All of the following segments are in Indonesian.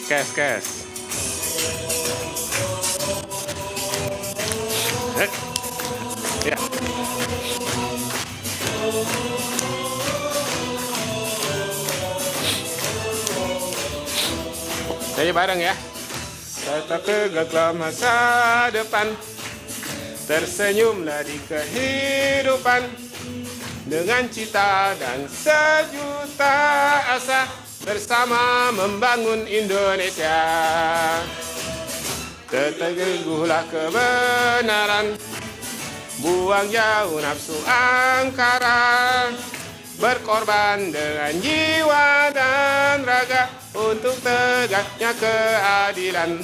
Kes. Ya. Nyanyi bareng ya. Tetap tegaklah masa depan, tersenyumlah di kehidupan, dengan cita dan sejuta asa, bersama membangun Indonesia. Teguhlah kebenaran, buang jauh nafsu angkara, berkorban dengan jiwa dan raga untuk tegaknya keadilan.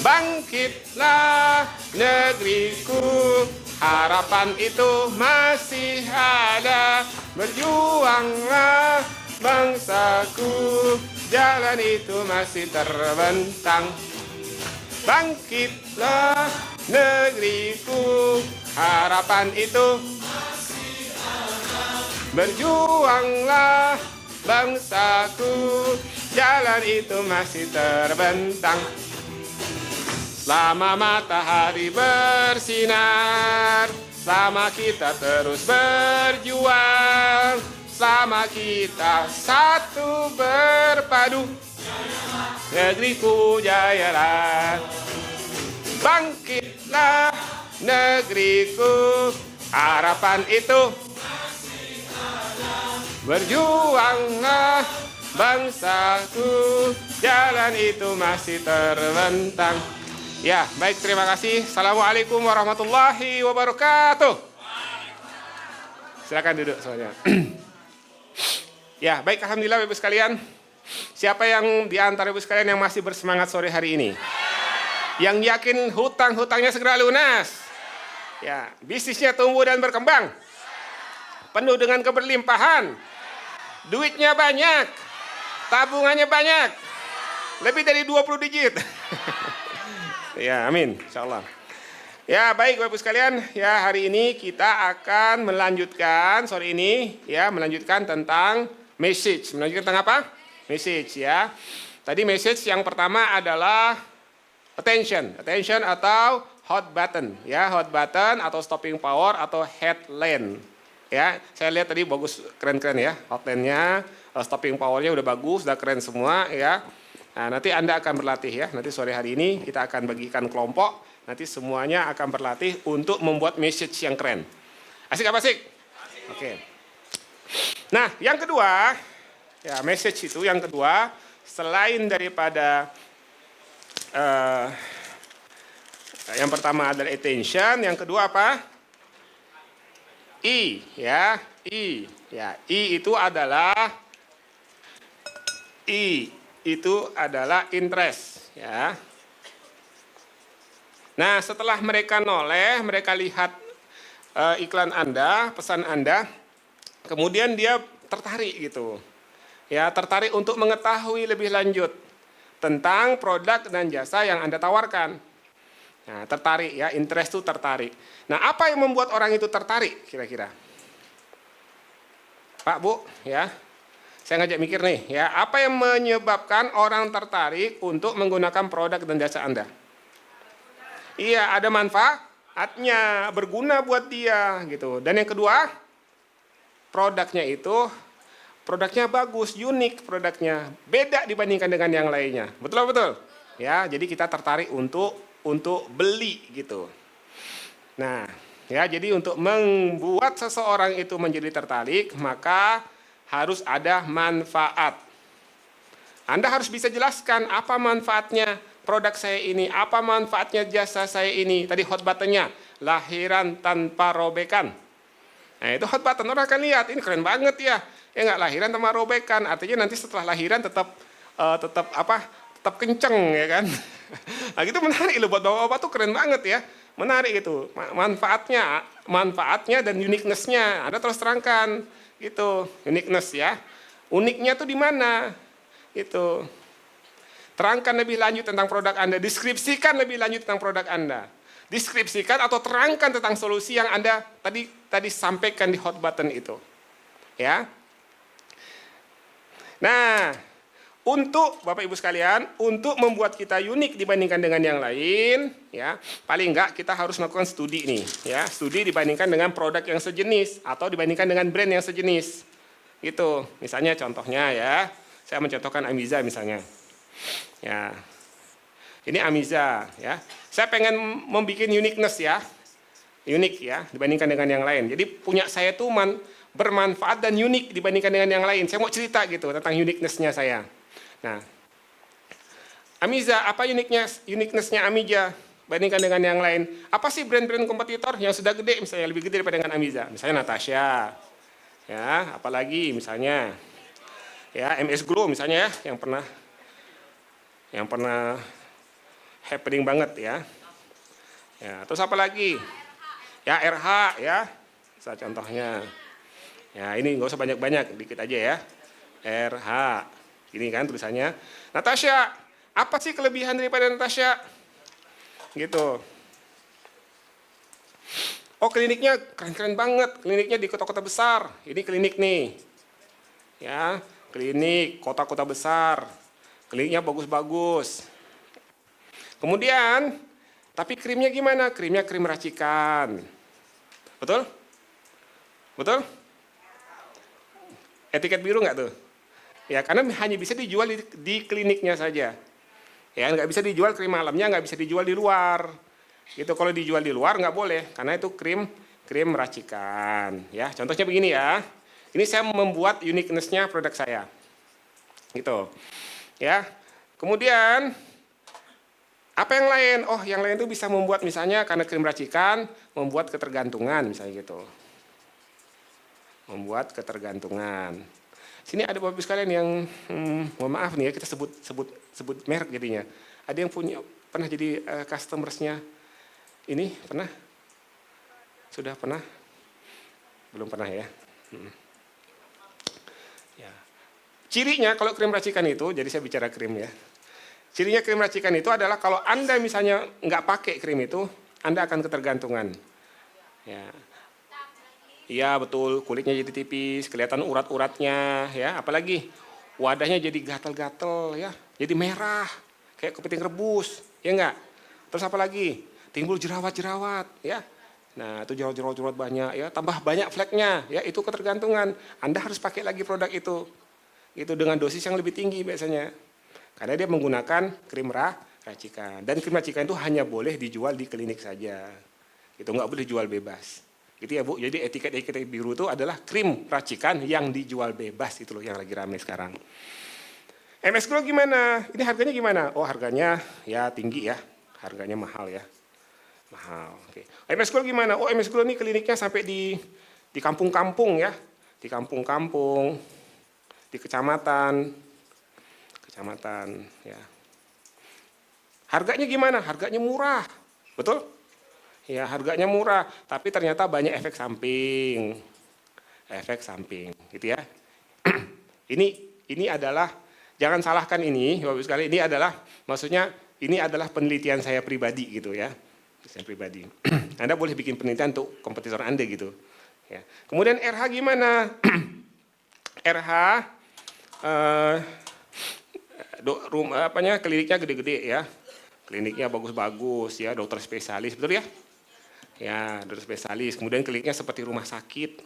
Bangkitlah negeriku, harapan itu masih ada. Berjuanglah bangsaku, jalan itu masih terbentang. Bangkitlah negeriku, harapan itu masih ada. Berjuanglah bangsaku, jalan itu masih terbentang. Selama matahari bersinar, selama kita terus berjuang, selama kita satu berpadu, negeriku jayalah. Bangkitlah negeriku, harapan itu masih ada. Berjuanglah bangsaku, jalan itu masih terbentang. Ya, baik, terima kasih. Assalamualaikum warahmatullahi wabarakatuh. Silakan duduk semuanya. Ya, baik, alhamdulillah Ibu sekalian. Siapa yang di antara Ibu sekalian yang masih bersemangat sore hari ini? Yang yakin hutang-hutangnya segera lunas? Ya, bisnisnya tumbuh dan berkembang? Penuh dengan keberlimpahan? Duitnya banyak? Tabungannya banyak? Lebih dari 20 digit? Ya, amin, insyaallah. Ya, baik Bapak Ibu sekalian, ya hari ini kita akan melanjutkan sore ini ya, melanjutkan tentang message. Melanjutkan tentang apa? Message ya. Tadi message yang pertama adalah attention atau hot button ya, hot button atau stopping power atau headline. Ya, saya lihat tadi bagus, keren-keren ya, hotline-nya, stopping power-nya udah bagus, udah keren semua ya. Nah, nanti Anda akan berlatih ya. Nanti sore hari ini kita akan bagikan kelompok. Nanti semuanya akan berlatih untuk membuat message yang keren. Asik apa asik? Oke. Nah, yang kedua, ya message itu yang kedua, selain daripada yang pertama adalah attention, yang kedua apa? I, ya, I. Ya, I itu adalah interest, ya. Nah, setelah mereka noleh, mereka lihat iklan Anda, pesan Anda, kemudian dia tertarik gitu. Ya, tertarik untuk mengetahui lebih lanjut tentang produk dan jasa yang Anda tawarkan. Nah, tertarik ya, interest itu tertarik. Nah, apa yang membuat orang itu tertarik kira-kira? Pak, Bu, ya. Saya ngajak mikir nih, ya, apa yang menyebabkan orang tertarik untuk menggunakan produk dan jasa Anda? Iya, ada manfaatnya, berguna buat dia, gitu. Dan yang kedua, produknya bagus, unik produknya, beda dibandingkan dengan yang lainnya. Betul? Ya, jadi kita tertarik untuk beli, gitu. Nah, ya, jadi untuk membuat seseorang itu menjadi tertarik, maka harus ada manfaat. Anda harus bisa jelaskan apa manfaatnya produk saya ini, apa manfaatnya jasa saya ini. Tadi hot buttonnya, lahiran tanpa robekan. Nah, itu hot button, orang akan lihat, ini keren banget ya. Ya nggak, lahiran tanpa robekan, artinya nanti setelah lahiran tetap kenceng ya kan. Nah, gitu menarik loh, buat bapak-bapak tuh keren banget ya. Menarik gitu, manfaatnya dan uniqueness-nya Anda terus terangkan gitu, uniqueness ya. Uniknya tuh di mana? Itu. Terangkan lebih lanjut tentang produk Anda, deskripsikan lebih lanjut tentang produk Anda. Deskripsikan atau terangkan tentang solusi yang Anda tadi sampaikan di hot button itu. Ya. Nah, untuk Bapak Ibu sekalian, untuk membuat kita unik dibandingkan dengan yang lain, ya, paling enggak kita harus melakukan studi nih, ya, studi dibandingkan dengan produk yang sejenis atau dibandingkan dengan brand yang sejenis. Gitu. Misalnya contohnya ya, saya mencontohkan Amiza misalnya. Ya. Ini Amiza, ya. Saya pengen membuat uniqueness ya. Unik ya dibandingkan dengan yang lain. Jadi punya saya tuh bermanfaat dan unik dibandingkan dengan yang lain. Saya mau cerita gitu tentang uniqueness-nya saya. Nah, Amiza, apa uniqueness-nya Amiza bandingkan dengan yang lain? Apa sih brand-brand kompetitor yang sudah gede, misalnya lebih gede daripada dengan Amiza? Misalnya Natasha, ya, apalagi misalnya, ya MS Glow misalnya ya, yang pernah happening banget ya. Ya, terus apa lagi? Ya RH ya, saya contohnya. Ya ini nggak usah banyak-banyak, dikit aja ya. RH. Ini kan tulisannya. Natasha, apa sih kelebihan daripada Natasha? Gitu. Oh kliniknya keren-keren banget. Kliniknya di kota-kota besar. Ini klinik nih. Ya, klinik kota-kota besar. Kliniknya bagus-bagus. Kemudian, tapi krimnya gimana? Krimnya krim racikan. Betul? Betul? Etiket biru nggak tuh? Ya, karena hanya bisa dijual di kliniknya saja. Ya, nggak bisa dijual krim malamnya, nggak bisa dijual di luar. Gitu, kalau dijual di luar nggak boleh, karena itu krim racikan. Ya, contohnya begini ya. Ini saya membuat uniqueness-nya produk saya. Gitu. Ya. Kemudian apa yang lain? Oh, yang lain itu bisa membuat misalnya karena krim racikan membuat ketergantungan misalnya gitu. Membuat ketergantungan. Sini ada Bapak Ibu sekalian yang mohon maaf nih ya, kita sebut merek jadinya. Ada yang pernah jadi customersnya ini pernah? Sudah pernah? Belum pernah ya. Ya. Cirinya kalau krim racikan itu, jadi saya bicara krim ya. Cirinya krim racikan itu adalah kalau Anda misalnya nggak pakai krim itu, Anda akan ketergantungan. Ya. Iya betul, kulitnya jadi tipis, kelihatan urat-uratnya, ya. Apalagi wadahnya jadi gatal-gatal, ya. Jadi merah, kayak kepiting rebus, ya enggak? Terus apa lagi? Timbul jerawat-jerawat, ya. Nah itu jerawat-jerawat banyak, ya. Tambah banyak fleknya, ya. Itu ketergantungan. Anda harus pakai lagi produk itu. Itu dengan dosis yang lebih tinggi biasanya. Karena dia menggunakan krim racikan. Dan krim racikan itu hanya boleh dijual di klinik saja. Itu nggak boleh dijual bebas. Gitu ya Bu, jadi etiket biru itu adalah krim racikan yang dijual bebas, itu loh yang lagi rame sekarang. MS Glow gimana? Ini harganya gimana? Oh harganya ya tinggi ya, harganya mahal ya. Mahal, oke. MS Glow gimana? Oh MS Glow ini kliniknya sampai di kampung-kampung ya. Di kampung-kampung, di kecamatan ya. Harganya gimana? Harganya murah, betul? Ya harganya murah, tapi ternyata banyak efek samping, gitu ya. ini adalah, jangan salahkan ini, Bapak Ibu sekalian, ini adalah, maksudnya ini adalah penelitian saya pribadi gitu ya, saya pribadi. Anda boleh bikin penelitian untuk kompetitor Anda gitu. Ya. Kemudian RH gimana? RH, kliniknya gede-gede ya, kliniknya bagus-bagus ya, dokter spesialis, betul ya? Ya, dokter spesialis. Kemudian kliniknya seperti rumah sakit,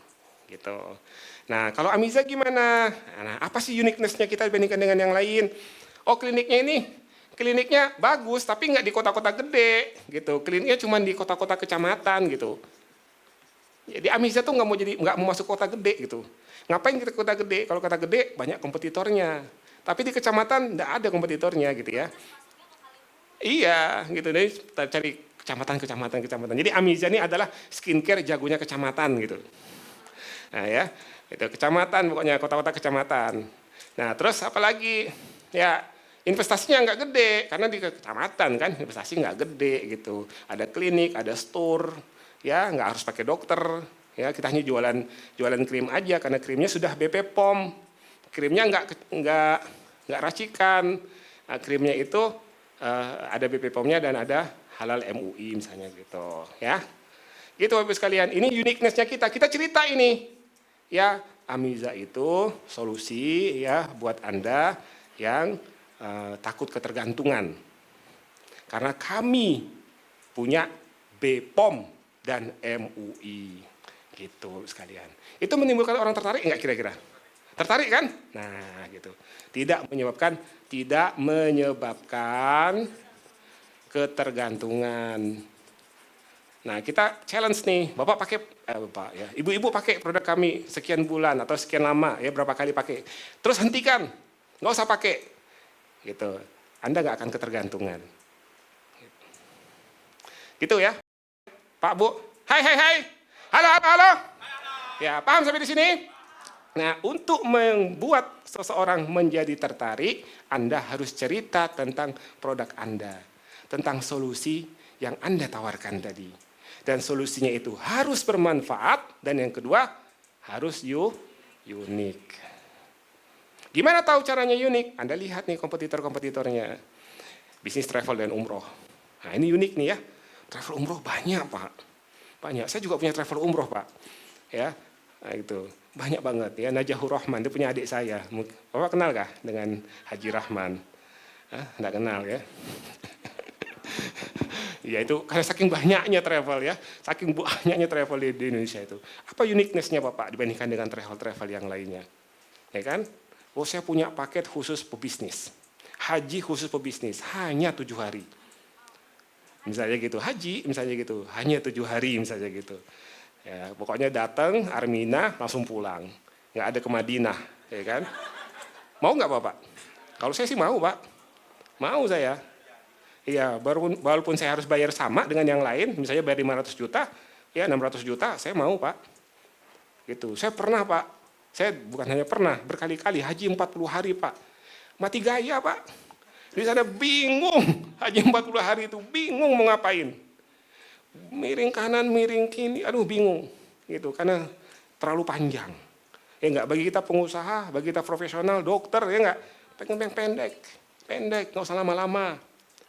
gitu. Nah, kalau Amiza gimana? Nah, apa sih uniqueness-nya kita dibandingkan dengan yang lain? Oh, kliniknya bagus, tapi nggak di kota-kota gede, gitu. Kliniknya cuma di kota-kota kecamatan, gitu. Jadi Amiza tuh nggak mau masuk kota gede, gitu. Ngapain kita kota gede? Kalau kota gede banyak kompetitornya. Tapi di kecamatan nggak ada kompetitornya, gitu ya. Iya, gitu. Jadi kita cari kecamatan. Jadi Amiza ini adalah skincare jagonya kecamatan gitu. Nah ya, itu kecamatan pokoknya, kota-kota kecamatan. Nah terus apalagi ya investasinya nggak gede karena di kecamatan kan investasi nggak gede gitu. Ada klinik, ada store, ya nggak harus pakai dokter. Ya kita hanya jualan krim aja karena krimnya sudah BP POM. Krimnya nggak racikan. Nah, krimnya itu ada BP POM-nya dan ada halal MUI misalnya gitu ya. Gitu Bapak Ibu sekalian, ini uniqueness-nya kita cerita ini. Ya, Amiza itu solusi ya buat Anda yang takut ketergantungan. Karena kami punya BPOM dan MUI. Gitu sekalian. Itu menimbulkan orang tertarik nggak kira-kira? Tertarik kan? Nah gitu. Tidak menyebabkan ketergantungan. Nah kita challenge nih, Bapak pakai, Bapak ya, Ibu-ibu pakai produk kami sekian bulan atau sekian lama ya, berapa kali pakai. Terus hentikan, nggak usah pakai. Gitu. Anda nggak akan ketergantungan. Gitu ya, Pak Bu. Hai. Halo. Ya, paham sampai di sini? Nah, untuk membuat seseorang menjadi tertarik, Anda harus cerita tentang produk Anda, tentang solusi yang Anda tawarkan tadi. Dan solusinya itu harus bermanfaat, dan yang kedua, harus unik. Gimana tahu caranya unik? Anda lihat nih kompetitor-kompetitornya. Bisnis travel dan umroh. Nah, ini unik nih ya. Travel umroh banyak, Pak. Banyak. Saya juga punya travel umroh, Pak. Ya, nah itu banyak banget ya. Najahur Rahman, dia punya adik saya. Bapak kenal kah dengan Haji Rahman? Nggak kenal ya. Ya itu karena saking banyaknya travel ya, saking banyaknya travel di Indonesia itu. Apa uniqueness-nya Bapak dibandingkan dengan travel-travel yang lainnya? Ya kan? Oh saya punya paket khusus pebisnis. Haji khusus pebisnis, hanya 7 hari. Misalnya gitu, haji misalnya gitu, hanya 7 hari misalnya gitu. Ya, pokoknya datang, Armina, langsung pulang. Nggak ada ke Madinah, ya kan? Mau nggak Bapak? Kalau saya sih mau, Pak. Mau saya. Iya, walaupun saya harus bayar sama dengan yang lain, misalnya bayar 500 juta, ya 600 juta, saya mau, Pak. Gitu. Saya pernah, Pak. Saya bukan hanya pernah, berkali-kali haji 40 hari, Pak. Mati gaya, Pak. Di sana bingung, haji 40 hari itu bingung mau ngapain. Miring kanan, miring kini, aduh bingung. Gitu, karena terlalu panjang. Ya enggak, bagi kita pengusaha, bagi kita profesional, dokter, ya enggak, pengen pendek, nggak usah lama-lama.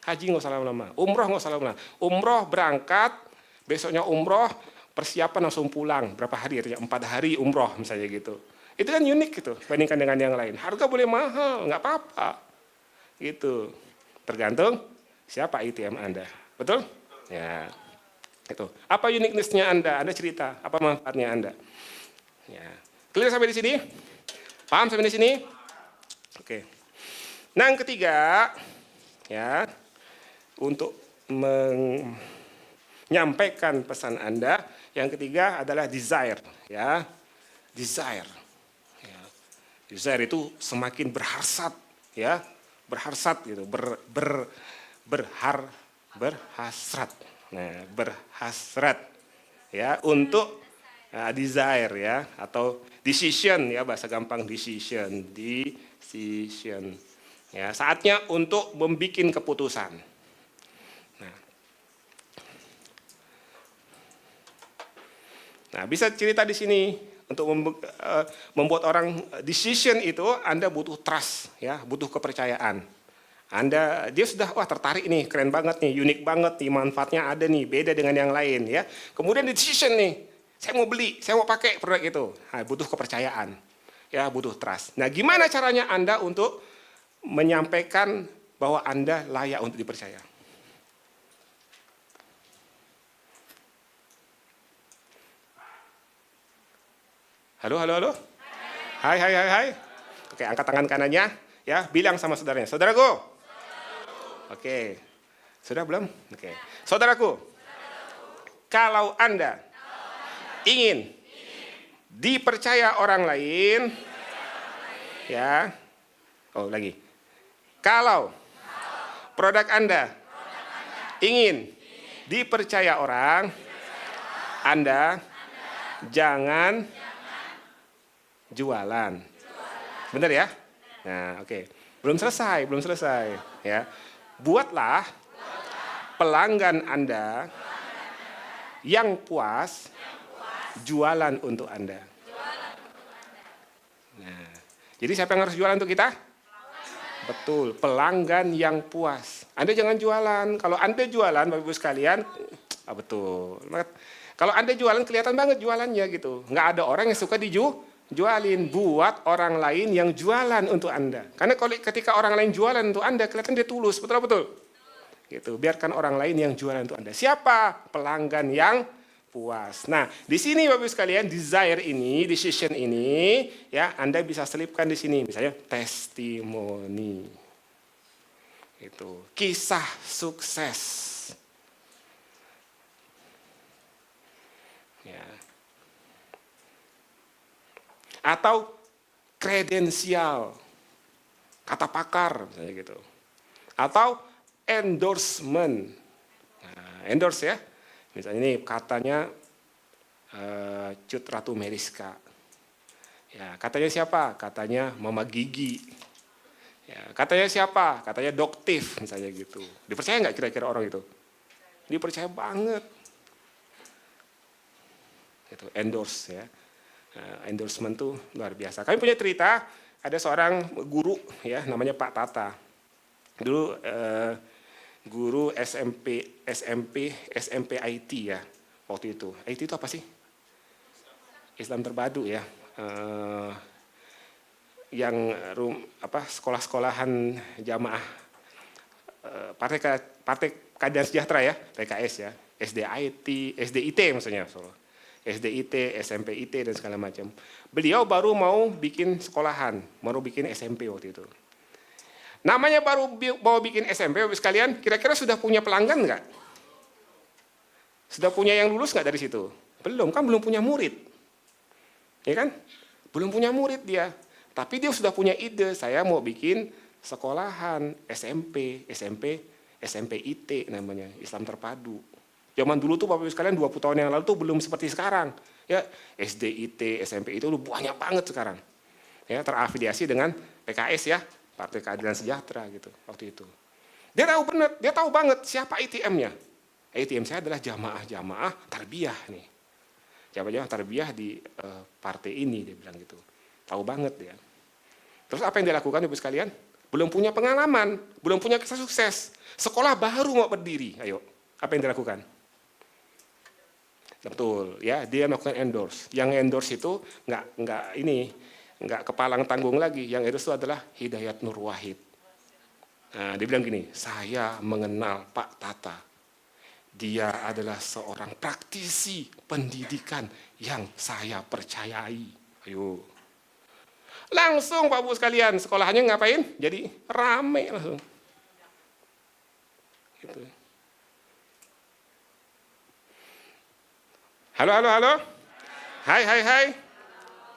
Haji nggak usah lama-lama, umroh nggak usah lama-lama. Umroh berangkat, besoknya umroh, persiapan langsung pulang. Berapa hari? 4 hari umroh misalnya gitu. Itu kan unik gitu, bandingkan dengan yang lain. Harga boleh mahal, nggak apa-apa. Gitu, tergantung siapa ITM Anda, betul? Ya, itu. Apa uniqueness-nya Anda? Anda cerita, apa manfaatnya Anda? Ya, clear sampai di sini? Paham sampai di sini? Oke. Nah, yang ketiga, ya, untuk menyampaikan pesan Anda, yang ketiga adalah desire, ya, desire. Ya. Desire itu semakin berhasrat, ya. Berhasrat gitu, berhasrat. Nah, berhasrat ya untuk desire ya atau decision ya, bahasa gampang decision ya, saatnya untuk membuat keputusan. Nah, bisa cerita di sini untuk membuat orang decision itu Anda butuh trust ya, butuh kepercayaan. Dia sudah wah tertarik nih, keren banget nih, unik banget nih, manfaatnya ada nih, beda dengan yang lain ya. Kemudian decision nih, saya mau beli, saya mau pakai produk itu. Nah, butuh kepercayaan. Ya, butuh trust. Nah, gimana caranya Anda untuk menyampaikan bahwa Anda layak untuk dipercaya? Halo. Hai. Oke, angkat tangan kanannya, ya, bilang sama saudaranya, saudaraku. Oke, sudah belum? Oke, saudaraku. Kalau Anda ingin dipercaya orang lain, ya, lagi. Kalau produk Anda ingin dipercaya orang, Anda jangan jualan. Benar ya? Nah, oke. Belum selesai ya. Buatlah pelanggan Anda yang puas jualan untuk Anda. Nah, jadi siapa yang harus jualan untuk kita? Betul, pelanggan yang puas. Anda jangan jualan. Kalau Anda jualan, Bapak Ibu sekalian, betul. Kalau Anda jualan kelihatan banget jualannya gitu. Nggak ada orang yang suka Jualin buat orang lain yang jualan untuk Anda. Karena kalau ketika orang lain jualan untuk Anda, kelihatan dia tulus, betul-betul. Gitu, biarkan orang lain yang jualan untuk Anda. Siapa? Pelanggan yang puas. Nah, di sini Bapak Ibu sekalian, desire ini, decision ini, ya Anda bisa selipkan di sini, misalnya testimoni. Itu kisah sukses. Ya. Atau kredensial, kata pakar, misalnya gitu. Atau endorsement. Nah, endorse ya. Misalnya ini katanya Cut Ratu Meriska. Ya, katanya siapa? Katanya Mama Gigi. Ya, katanya siapa? Katanya Doktif, misalnya gitu. Dipercaya nggak kira-kira orang itu? Dipercaya banget. Itu endorse ya. Endorsement tuh luar biasa. Kami punya cerita, ada seorang guru ya, namanya Pak Tata. Dulu guru SMP IT ya waktu itu. IT itu apa sih? Islam Terpadu ya. Yang sekolah-sekolahan jamaah Partai Keadilan Sejahtera ya, PKS ya, SDIT maksudnya, SDIT, SMP IT dan segala macam. Beliau baru mau bikin sekolahan, baru bikin SMP waktu itu. Namanya baru mau bikin SMP, sekalian, kira-kira sudah punya pelanggan nggak? Sudah punya yang lulus nggak dari situ? Belum, kan belum punya murid. Ya kan? Belum punya murid dia. Tapi dia sudah punya ide, saya mau bikin sekolahan SMP IT namanya, Islam Terpadu. Zaman dulu tuh Bapak Ibu sekalian 20 tahun yang lalu tuh belum seperti sekarang. Ya, SDIT, SMP itu udah banyak banget sekarang. Ya, terafiliasi dengan PKS ya, Partai Keadilan Sejahtera gitu waktu itu. Dia tahu benar, dia tahu banget siapa ATM-nya. ATM saya adalah jamaah tarbiyah nih. Jamaah tarbiyah di partai ini, dia bilang gitu. Tahu banget dia. Terus apa yang dia lakukan Ibu sekalian? Belum punya pengalaman, belum punya kisah sukses. Sekolah baru mau berdiri, ayo. Apa yang dia lakukan? Betul, ya dia melakukan endorse. Yang endorse itu nggak kepalang tanggung lagi. Yang endorse itu adalah Hidayat Nur Wahid. Nah, dia bilang gini, saya mengenal Pak Tata. Dia adalah seorang praktisi pendidikan yang saya percayai. Ayo. Langsung Pak Bu sekalian, sekolahannya ngapain? Jadi rame langsung. Gitu. Halo. Hai.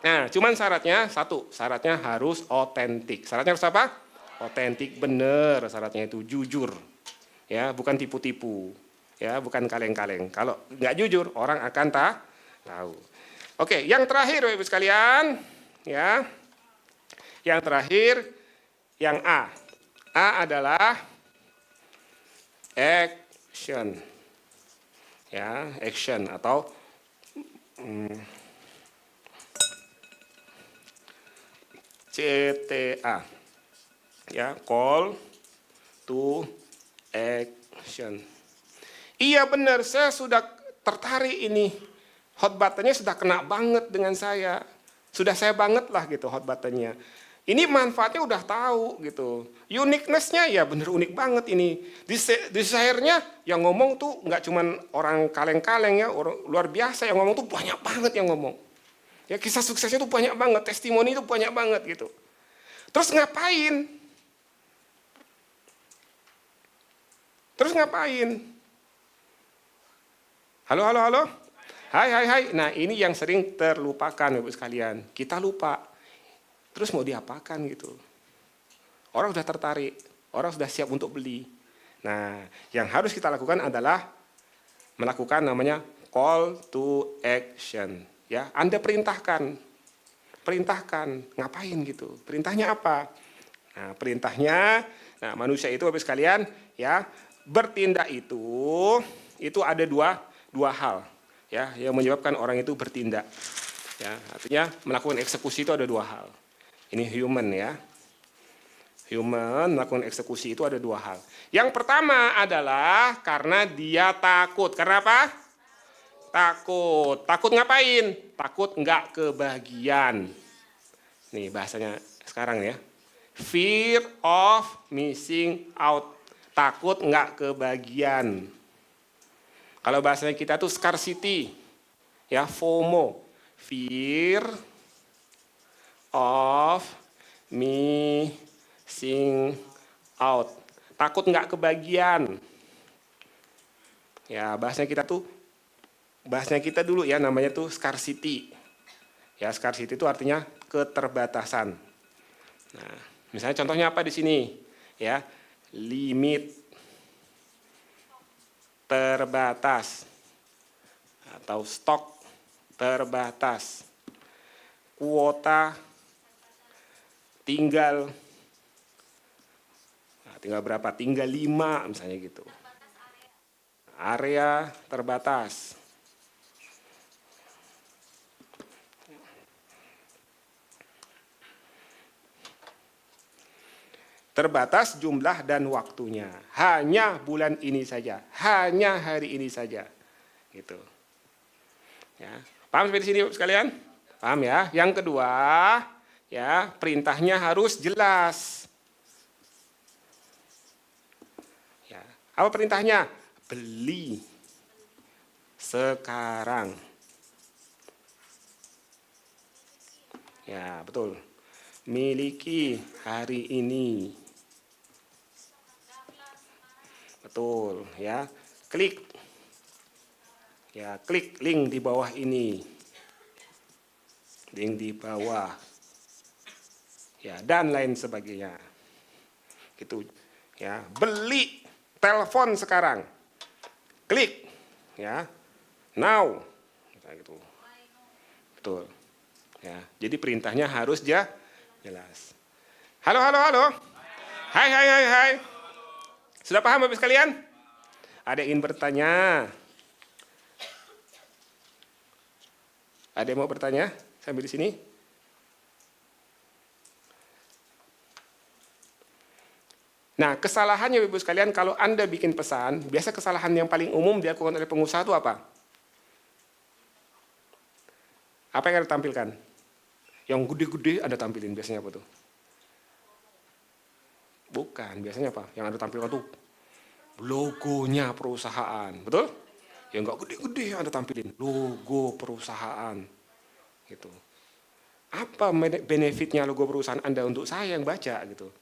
Nah, cuman syaratnya satu, syaratnya harus otentik. Syaratnya harus apa? Otentik bener, syaratnya itu jujur. Ya, bukan tipu-tipu. Ya, bukan kaleng-kaleng. Kalau nggak jujur, orang akan tahu. Oke, yang terakhir Bapak Ibu sekalian, ya. Yang terakhir, yang A. A adalah action. Ya, action atau CTA. Ya, call to action. Iya benar, saya sudah tertarik ini. Hot buttonnya sudah kena banget dengan saya. Sudah saya banget lah gitu hot buttonnya. Ini manfaatnya udah tahu gitu. Uniqueness-nya ya bener unik banget ini. Desire-nya yang ngomong tuh nggak cuman orang kaleng-kaleng ya, orang luar biasa yang ngomong tuh banyak banget yang ngomong. Ya kisah suksesnya tuh banyak banget, testimoni itu banyak banget gitu. Terus ngapain? Halo. Hai. Nah ini yang sering terlupakan Ibu sekalian. Kita lupa. Terus mau diapakan gitu. Orang sudah tertarik, orang sudah siap untuk beli. Nah, yang harus kita lakukan adalah melakukan namanya call to action. Ya, Anda perintahkan, ngapain gitu? Perintahnya apa? Nah, perintahnya, manusia itu Bapak sekalian, ya bertindak itu ada dua hal, ya yang menyebabkan orang itu bertindak. Ya, artinya melakukan eksekusi itu ada dua hal. Ini human ya. Human melakukan eksekusi itu ada dua hal. Yang pertama adalah karena dia takut. Karena apa? Takut. Takut ngapain? Takut nggak kebagian. Nih bahasanya sekarang ya. Fear of missing out. Takut nggak kebagian. Kalau bahasanya kita tuh scarcity. Ya, FOMO. Fear of missing out. Takut nggak kebagian. Ya, bahasanya kita dulu ya, namanya tuh scarcity. Ya, scarcity itu artinya keterbatasan. Nah, misalnya contohnya apa di sini? Ya, limit terbatas atau stok terbatas. Kuota tinggal berapa? Tinggal 5 misalnya gitu. Area terbatas. Terbatas jumlah dan waktunya. Hanya bulan ini saja. Hanya hari ini saja. Gitu. Ya. Paham sampai di sini sekalian? Paham ya? Yang kedua, ya, perintahnya harus jelas. Ya. Apa perintahnya? Beli sekarang. Ya, betul. Miliki hari ini. Betul, ya. Klik. Ya, klik link di bawah ini. Link di bawah. Ya, dan lain sebagainya. Gitu. Ya, beli telepon sekarang. Klik. Ya. Now. Gitu. Betul. Ya, jadi perintahnya harus jelas. Halo. Hai. Sudah paham Bapak sekalian? Ada yang ingin bertanya? Ada yang mau bertanya sampai di sini? Nah, kesalahannya Bapak sekalian kalau Anda bikin pesan, biasa kesalahan yang paling umum dilakukan oleh pengusaha itu apa? Apa yang Anda tampilkan? Yang gede-gede Anda tampilin biasanya apa tuh? Bukan, biasanya apa? Yang Anda tampilkan tuh logonya perusahaan, betul? Yang enggak gede-gede Anda tampilin, logo perusahaan. Gitu. Apa benefitnya logo perusahaan Anda untuk saya yang baca gitu?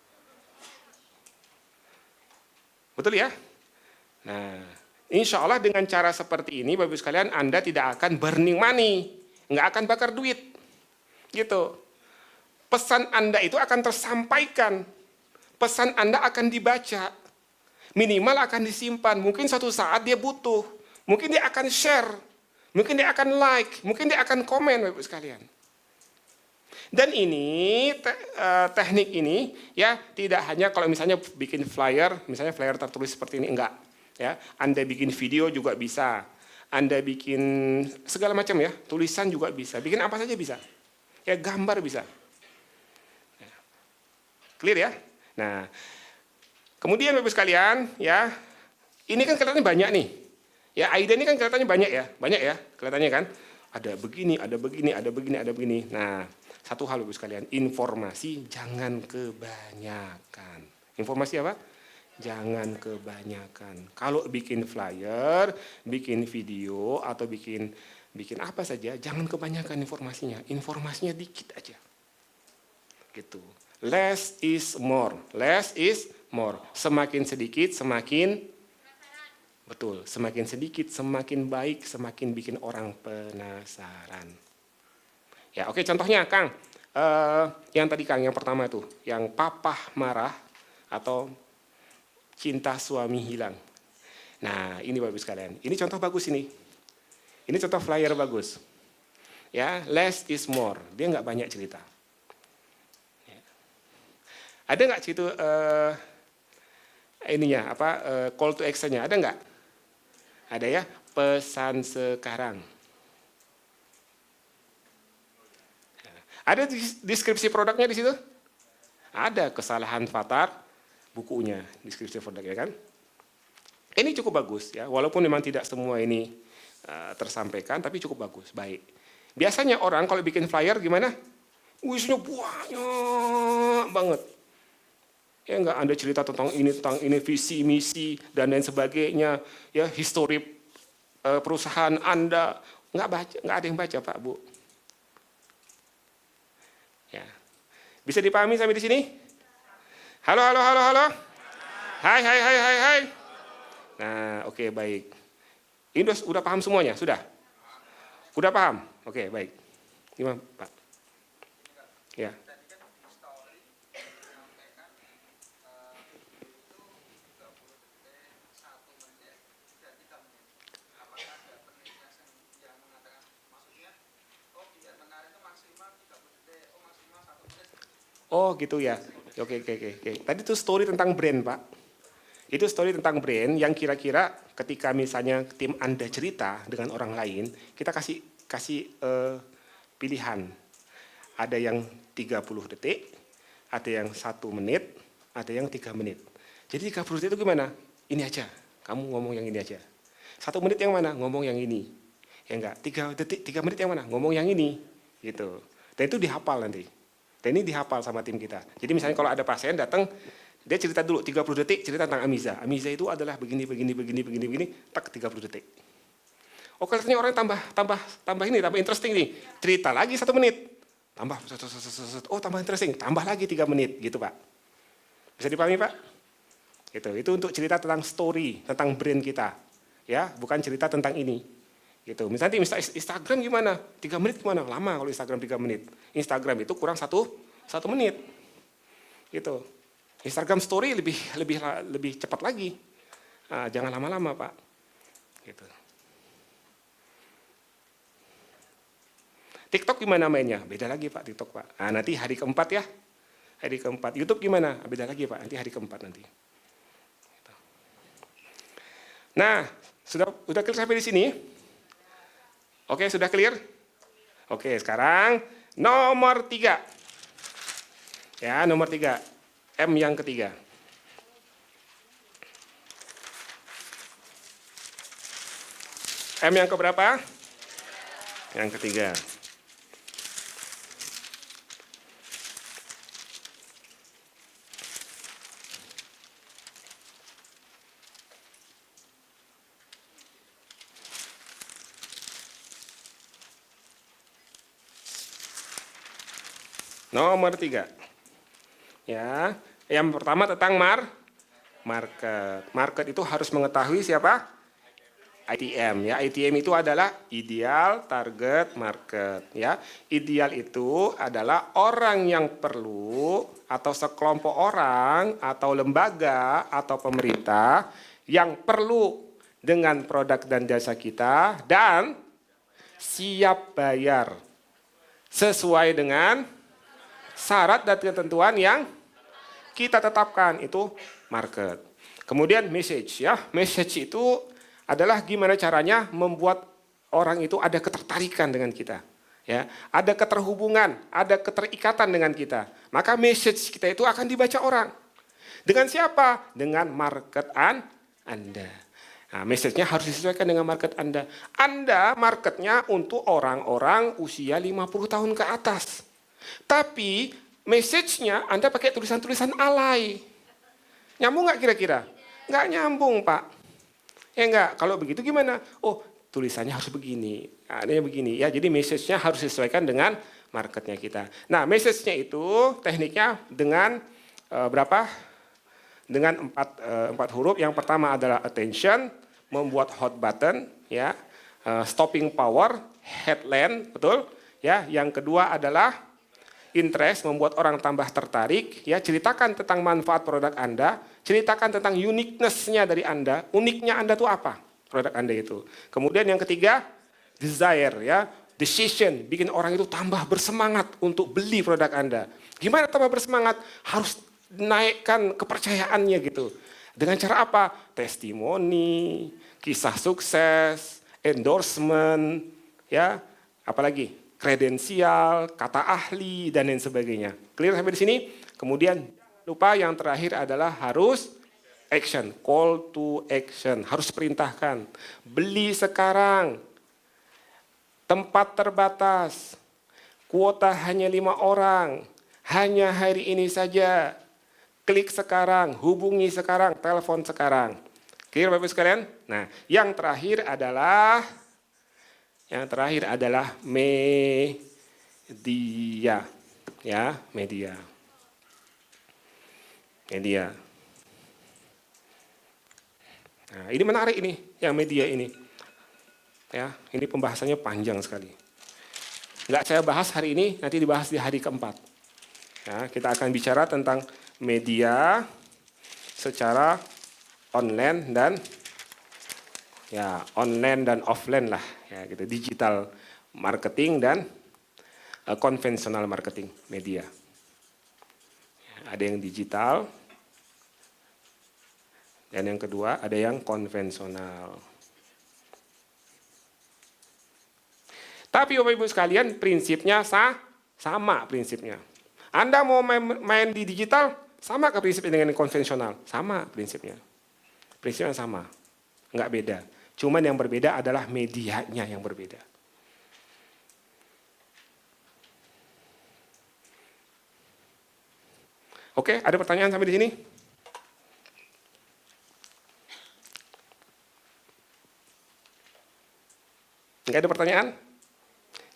Betul ya? Nah, insya Allah dengan cara seperti ini, Bapak sekalian, Anda tidak akan burning money, nggak akan bakar duit, gitu. Pesan Anda itu akan tersampaikan, pesan Anda akan dibaca, minimal akan disimpan. Mungkin suatu saat dia butuh, mungkin dia akan share, mungkin dia akan like, mungkin dia akan komen, Bapak sekalian. Dan ini teknik ini ya tidak hanya kalau misalnya bikin flyer, misalnya flyer tertulis seperti ini, enggak. Ya, Anda bikin video juga bisa, Anda bikin segala macam ya, tulisan juga bisa, bikin apa saja bisa, ya gambar bisa. Clear ya? Nah, kemudian Bapak sekalian, ya, ini kan kelihatannya banyak nih. Ya, AIDA ini kan kelihatannya banyak ya, kelihatannya kan. Ada begini, ada begini, ada begini, ada begini. Nah, satu hal Bapak sekalian, informasi jangan kebanyakan. Informasi apa? Jangan kebanyakan. Kalau bikin flyer, bikin video, atau bikin apa saja, jangan kebanyakan informasinya. Informasinya dikit aja. Gitu. Less is more. Less is more. Semakin sedikit, semakin betul. Semakin sedikit, semakin baik, semakin bikin orang penasaran. Ya, oke, contohnya Kang. Yang tadi Kang, yang pertama tuh, yang papa marah atau cinta suami hilang. Nah, ini Bapak sekalian. Ini contoh bagus ini. Ini contoh flyer bagus. Ya, less is more. Dia nggak banyak cerita. Ada nggak situ ininya apa call to action-nya? Ada nggak? Ada ya, pesan sekarang. Ada deskripsi produknya di situ? Ada kesalahan fatal bukunya, deskripsi produknya kan? Ini cukup bagus ya, walaupun memang tidak semua ini tersampaikan, tapi cukup bagus, baik. Biasanya orang kalau bikin flyer gimana? Isinya banyak banget. Ya enggak, Anda cerita tentang ini, visi, misi, dan lain sebagainya. Ya, histori perusahaan Anda. Enggak ada yang baca, Pak, Bu. Ya. Bisa dipahami sampai di sini? Halo, halo, halo, halo. Hai, hai, hai, hai, hai. Nah, oke, baik. Ini udah paham semuanya? Sudah? Udah paham? Oke, baik. Gimana, Pak? Ya. Oh gitu ya. Oke, oke, oke, oke. Tadi itu story tentang brand, Pak. Itu story tentang brand yang kira-kira ketika misalnya tim Anda cerita dengan orang lain, kita kasih pilihan. Ada yang 30 detik, ada yang 1 menit, ada yang 3 menit. Jadi 30 detik itu gimana? Ini aja, kamu ngomong yang ini aja. 1 menit yang mana? Ngomong yang ini. Ya enggak, 3 menit yang mana? Ngomong yang ini. Gitu. Dan itu dihafal nanti. Dan ini dihafal sama tim kita. Jadi misalnya kalau ada pasien datang, dia cerita dulu 30 detik cerita tentang Amiza. Amiza itu adalah begini, tak 30 detik. Oh, kelihatannya orang tambah interesting nih. Cerita lagi 1 menit. Tambah, oh tambah interesting, tambah lagi 3 menit, gitu Pak. Bisa dipahami Pak? Itu untuk cerita tentang story, tentang brand kita. Ya, bukan cerita tentang ini. Gitu. Misalnya Instagram gimana? 3 menit gimana? Lama kalau Instagram 3 menit. Instagram itu kurang 1 menit. Gitu. Instagram story lebih cepat lagi. Nah, jangan lama-lama, Pak. Gitu. TikTok gimana mainnya? Beda lagi, Pak, TikTok, Pak. Nah, nanti hari keempat ya. Hari keempat. YouTube gimana? Beda lagi, Pak. Nanti hari keempat nanti. Gitu. Nah, sudah clear sampai di sini? Oke, sudah clear? Oke, sekarang nomor 3. Ya, nomor 3. M yang ketiga. M yang keberapa? Yang ketiga. Nomor 3. Ya, yang pertama tentang market. Market itu harus mengetahui siapa? ITM ya. ITM itu adalah ideal target market ya. Ideal itu adalah orang yang perlu atau sekelompok orang atau lembaga atau pemerintah yang perlu dengan produk dan jasa kita dan siap bayar sesuai dengan syarat dan ketentuan yang kita tetapkan, itu market. Kemudian message ya. Message itu adalah gimana caranya membuat orang itu ada ketertarikan dengan kita. Ya, ada keterhubungan, ada keterikatan dengan kita. Maka message kita itu akan dibaca orang. Dengan siapa? Dengan market Anda. Nah, message-nya harus disesuaikan dengan market Anda. Anda marketnya untuk orang-orang usia 50 tahun ke atas. Tapi message-nya Anda pakai tulisan-tulisan alay. Nyambung nggak kira-kira? Nggak nyambung, Pak. Ya enggak, kalau begitu gimana? Oh, tulisannya harus begini, adanya begini. Ya, jadi message-nya harus disesuaikan dengan marketnya kita. Nah, message-nya itu tekniknya dengan berapa? Dengan 4 huruf. Yang pertama adalah attention, membuat hot button, ya, stopping power, headline, betul? Ya, yang kedua adalah interest, membuat orang tambah tertarik, ya, ceritakan tentang manfaat produk Anda, ceritakan tentang uniqueness-nya dari Anda, uniknya Anda itu apa, produk Anda itu. Kemudian yang ketiga, desire, ya, decision, bikin orang itu tambah bersemangat untuk beli produk Anda. Gimana tambah bersemangat? Harus naikkan kepercayaannya gitu. Dengan cara apa? Testimoni, kisah sukses, endorsement, ya, apalagi? Kredensial, kata ahli, dan lain sebagainya. Clear sampai di sini? Kemudian lupa yang terakhir adalah harus action, call to action, harus perintahkan. Beli sekarang, tempat terbatas, Kuota hanya 5 orang. Hanya hari ini saja. Klik sekarang, hubungi sekarang, telepon sekarang. Clear Bapak Ibu sekalian? Nah, yang terakhir adalah media. Ya, media. Media. Nah, ini menarik ini, yang media ini. Ya, ini pembahasannya panjang sekali. Nggak saya bahas hari ini, nanti dibahas di hari keempat. Ya, kita akan bicara tentang media secara online dan offline lah, ya gitu, digital marketing dan konvensional marketing media. Ya, ada yang digital dan yang kedua ada yang konvensional. Tapi Bapak Ibu sekalian, prinsipnya sama prinsipnya. Anda mau main di digital, sama ke prinsipnya dengan konvensional? Sama prinsipnya. Prinsipnya sama, nggak beda. Cuman yang berbeda adalah medianya yang berbeda. Oke, ada pertanyaan sampai di sini? Nggak ada pertanyaan?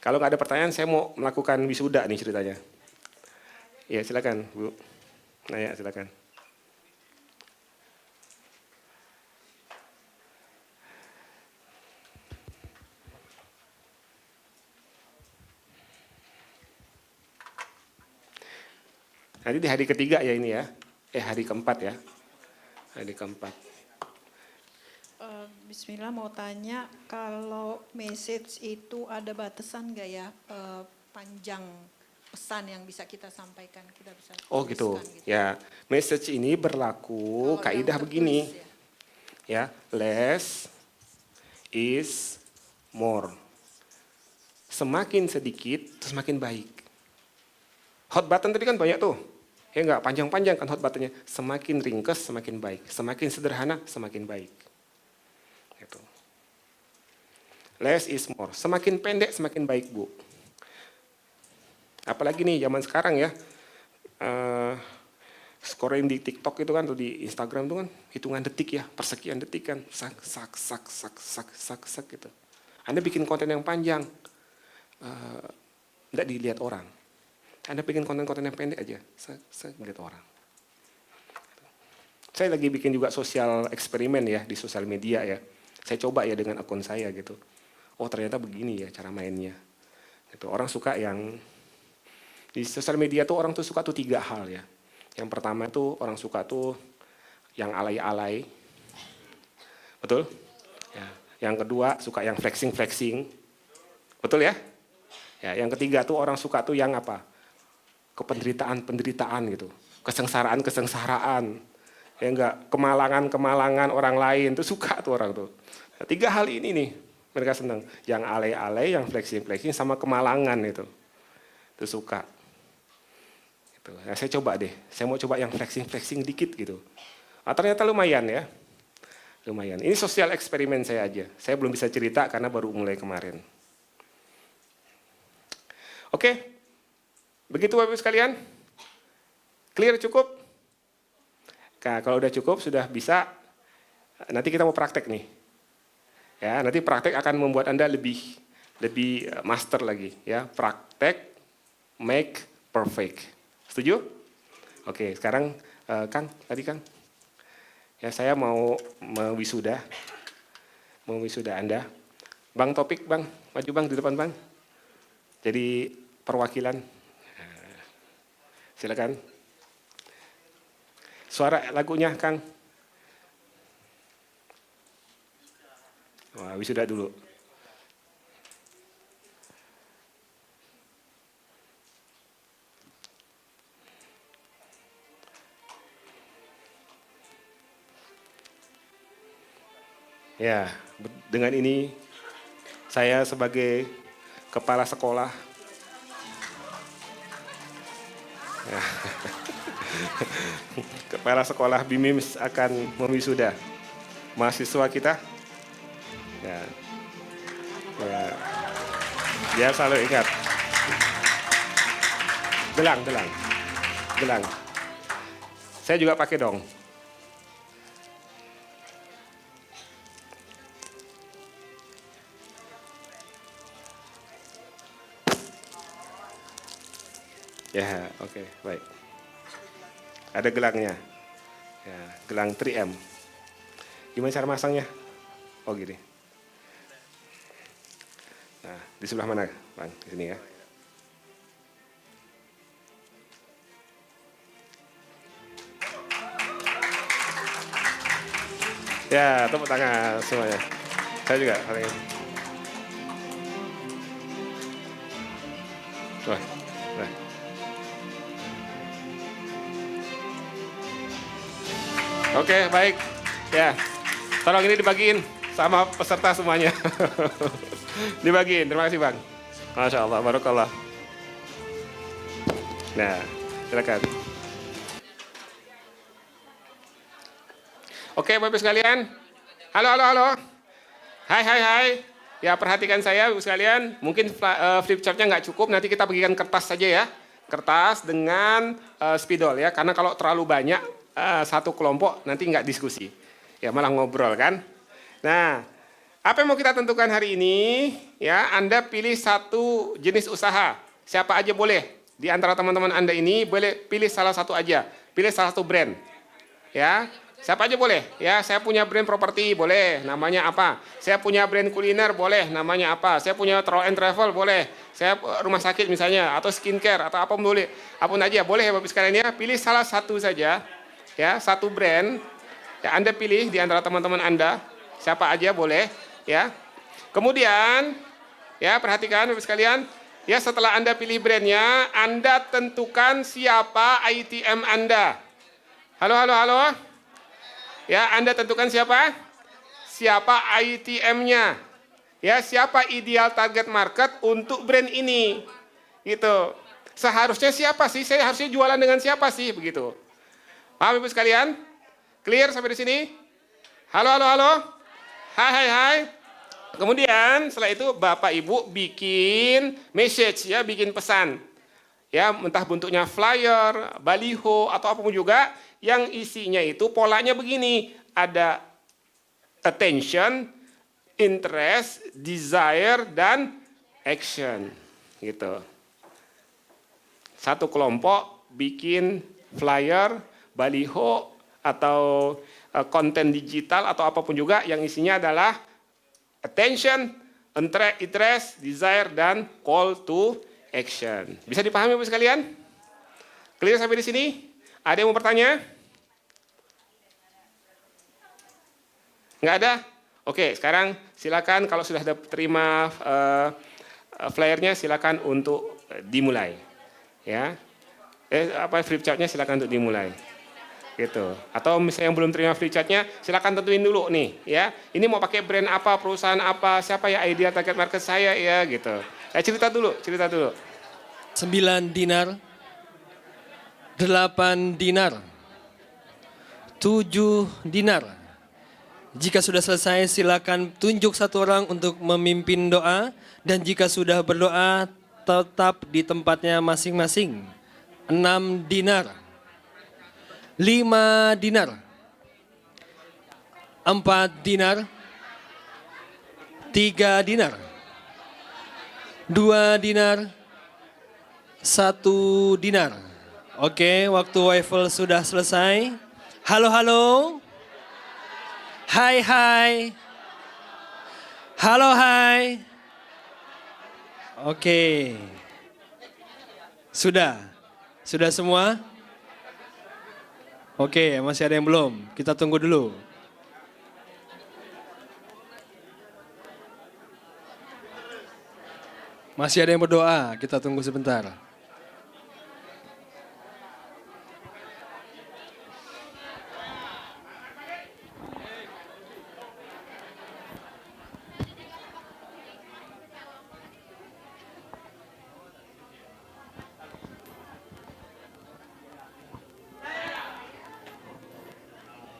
Kalau nggak ada pertanyaan, saya mau melakukan wisuda nih ceritanya. Ya, silakan, Bu. Nah, ya, silakan. Nanti di hari ketiga ya ini ya. Hari keempat ya. Hari keempat. Bismillah, mau tanya, kalau message itu ada batasan nggak ya, panjang pesan yang bisa kita sampaikan? Kita bisa Oh gitu. Ya, message ini berlaku kaidah begini. Ya, less is more. Semakin sedikit, semakin baik. Hot button tadi kan banyak tuh. Ya enggak, panjang-panjang kan hot buttonnya. Semakin ringkes, semakin baik. Semakin sederhana, semakin baik. Gitu. Less is more. Semakin pendek, semakin baik, Bu. Apalagi nih zaman sekarang ya. Scoring di TikTok itu kan, atau di Instagram itu kan, hitungan detik ya, persekian detik kan. Sak gitu. Anda bikin konten yang panjang, enggak dilihat orang. Anda bikin konten-konten yang pendek aja, lihat orang. Saya lagi bikin juga sosial eksperimen ya, di sosial media ya. Saya coba ya dengan akun saya gitu. Oh ternyata begini ya cara mainnya. Gitu. Orang suka yang, di sosial media tuh orang tuh suka tuh 3 hal ya. Yang pertama tuh orang suka tuh yang alay-alay. Betul? Ya. Yang kedua suka yang flexing-flexing. Betul ya? Ya, yang ketiga tuh orang suka tuh yang apa? Penderitaan gitu, kesengsaraan, ya enggak, kemalangan orang lain tuh suka tuh orang tuh. Nah, 3 hal ini nih mereka senang, yang alay-alay, yang flexing sama kemalangan itu suka. Gitu. Nah, saya coba deh, saya mau coba yang flexing dikit gitu. Ternyata lumayan ya, lumayan. Ini sosial eksperimen saya aja, saya belum bisa cerita karena baru mulai kemarin. Oke. Begitu Bapak Ibu sekalian? Clear, cukup? Nah, kalau udah cukup, sudah bisa, nanti kita mau praktek nih. Ya, nanti praktek akan membuat Anda lebih master lagi. Ya, praktek make perfect. Setuju? Oke, sekarang Kang, tadi Kang. Ya, saya mau wisuda Anda. Bang Topik, Bang, maju Bang di depan Bang. Jadi perwakilan. Silakan. Suara lagunya, Kang. Wah, wisuda dulu. Ya, dengan ini saya sebagai kepala sekolah kepala sekolah BIMIMS akan mewisuda mahasiswa kita. Ya, selalu ingat, Gelang. Saya juga pakai dong. Ya, oke, baik. Ada gelangnya. Ya, gelang 3M. Gimana cara masangnya? Oh, gini. Nah, di sebelah mana, Bang? Di sini ya. Ya, tepuk tangan semuanya. Saya juga paling. Wah, nah. Oke, baik. Ya, tolong ini dibagiin sama peserta semuanya. Dibagiin, terima kasih Bang. Masya Allah, barakallah. Nah, silakan. Oke, Bapak sekalian. Halo. Hai. Ya, perhatikan saya, Bapak sekalian. Mungkin flip chartnya nggak cukup, nanti kita bagikan kertas saja ya. Kertas dengan spidol ya, karena kalau terlalu banyak satu kelompok nanti nggak diskusi. Ya, malah ngobrol kan. Nah, apa yang mau kita tentukan hari ini? Ya, Anda pilih satu jenis usaha. Siapa aja boleh. Di antara teman-teman Anda ini boleh pilih salah satu aja. Pilih salah satu brand. Ya, siapa aja boleh. Ya, saya punya brand properti, boleh. Namanya apa? Saya punya brand kuliner, boleh. Namanya apa? Saya punya travel, boleh. Saya rumah sakit misalnya, atau skincare, atau apa boleh. Apapun aja, boleh ya Bapak sekalian ya. Pilih salah satu saja. Ya, satu brand. Ya, Anda pilih di antara teman-teman Anda. Siapa aja boleh. Ya. Kemudian, ya perhatikan Bapak sekalian. Ya, setelah Anda pilih brandnya, Anda tentukan siapa ITM Anda. Halo. Ya, Anda tentukan siapa? Siapa ITM-nya? Ya, siapa ideal target market untuk brand ini? Gitu. Seharusnya siapa sih? Saya harusnya jualan dengan siapa sih? Begitu. Paham Ibu sekalian? Clear sampai di sini? Halo. Hai. Kemudian setelah itu Bapak Ibu bikin message ya, bikin pesan. Ya, entah bentuknya flyer, baliho, atau apapun juga, yang isinya itu polanya begini. Ada attention, interest, desire, dan action. Gitu. Satu kelompok bikin flyer, baliho, atau konten digital, atau apapun juga, yang isinya adalah attention, interest, desire, dan call to action. Bisa dipahami Bapak sekalian? Clear sampai di sini? Ada yang mau bertanya? Nggak ada? Oke, sekarang silakan kalau sudah terima flyernya silakan untuk dimulai. Ya. Flip chartnya silakan untuk dimulai. Gitu. Atau misalnya yang belum terima flip chartnya, silakan tentuin dulu nih, ya. Ini mau pakai brand apa, perusahaan apa, siapa ya ideal target market saya ya, gitu. Cerita dulu. 9 dinar, 8 dinar, 7 dinar. Jika sudah selesai silakan tunjuk satu orang untuk memimpin doa, dan jika sudah berdoa tetap di tempatnya masing-masing. 6 dinar, 5 dinar, 4 dinar, 3 dinar, 2 dinar, 1 dinar. Oke, waktu waffle sudah selesai. Halo. Hai. Halo, hai. Oke. Sudah semua? Oke, masih ada yang belum. Kita tunggu dulu. Masih ada yang berdoa, kita tunggu sebentar.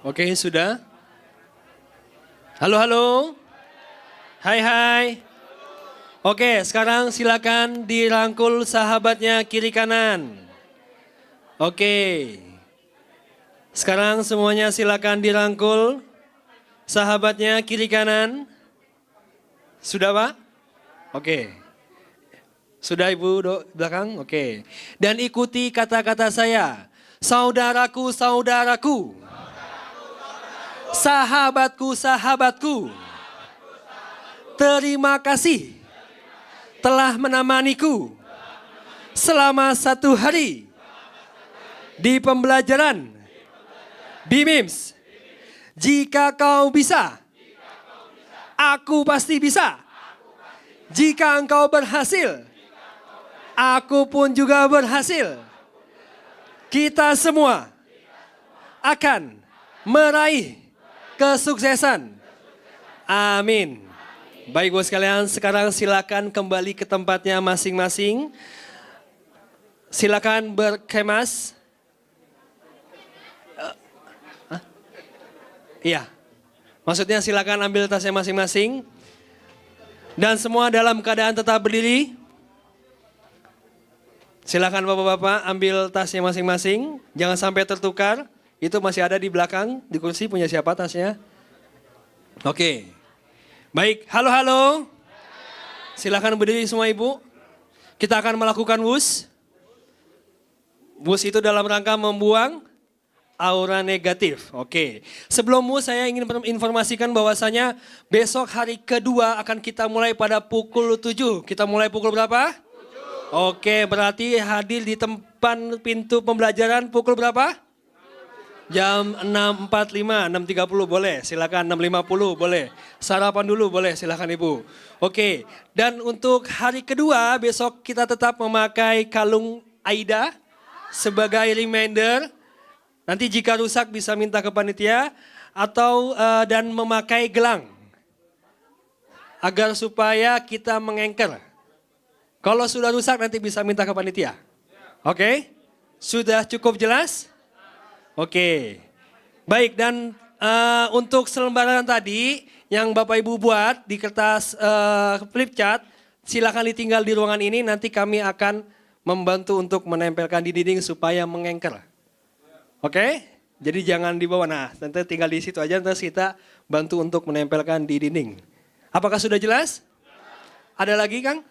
Oke, sudah? Halo. Hai. Oke, sekarang silakan dirangkul sahabatnya kiri kanan. Oke. Sekarang semuanya silakan dirangkul. Sahabatnya kiri kanan. Sudah Pak? Oke. Sudah Ibu belakang? Oke. Dan ikuti kata-kata saya. Saudaraku, saudaraku. Sahabatku, sahabatku. Terima kasih telah menemaniku selama 1 hari di pembelajaran BIMIMS. Jika kau bisa, aku pasti bisa. Jika engkau berhasil, aku pun juga berhasil. Kita semua akan meraih kesuksesan. Amin. Baik Ibu sekalian, sekarang silakan kembali ke tempatnya masing-masing. Silakan berkemas. Iya, maksudnya silakan ambil tasnya masing-masing. Dan semua dalam keadaan tetap berdiri. Silakan bapak-bapak ambil tasnya masing-masing. Jangan sampai tertukar. Itu masih ada di belakang, di kursi punya siapa tasnya? Oke. Baik, halo. Silakan berdiri semua Ibu. Kita akan melakukan wus. Wus itu dalam rangka membuang aura negatif. Oke. Sebelum wus saya ingin informasikan bahwasanya besok hari kedua akan kita mulai pada pukul 7. Kita mulai pukul berapa? 7. Oke, berarti hadir di tempat pintu pembelajaran pukul berapa? Jam 6.45, 6.30 boleh, silakan 6.50 boleh. Sarapan dulu boleh, silakan Ibu. Oke, dan untuk hari kedua besok kita tetap memakai kalung Aida sebagai reminder. Nanti jika rusak bisa minta ke panitia atau dan memakai gelang agar supaya kita mengengker. Kalau sudah rusak nanti bisa minta ke panitia. Oke, sudah cukup jelas? Oke, baik dan untuk selembaran tadi yang Bapak Ibu buat di kertas flip chart, silakan ditinggal di ruangan ini, nanti kami akan membantu untuk menempelkan di dinding supaya mengengker. Oke, jadi jangan dibawa, nah nanti tinggal di situ aja, nanti kita bantu untuk menempelkan di dinding. Apakah sudah jelas? Ada lagi Kang?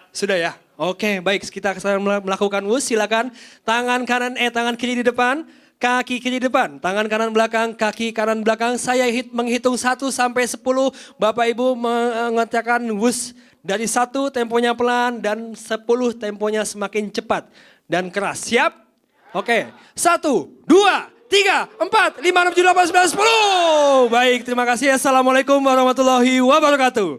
Sudah ya? Oke, baik kita akan melakukan wus, silakan tangan kiri di depan. Kaki kiri depan, tangan kanan belakang, kaki kanan belakang. Saya menghitung 1 sampai 10. Bapak Ibu mengatakan wus dari 1 temponya pelan dan 10 temponya semakin cepat dan keras. Siap? Oke. 1, 2, 3, 4, 5, 6, 7, 8, 9, 10. Baik, terima kasih. Assalamualaikum warahmatullahi wabarakatuh.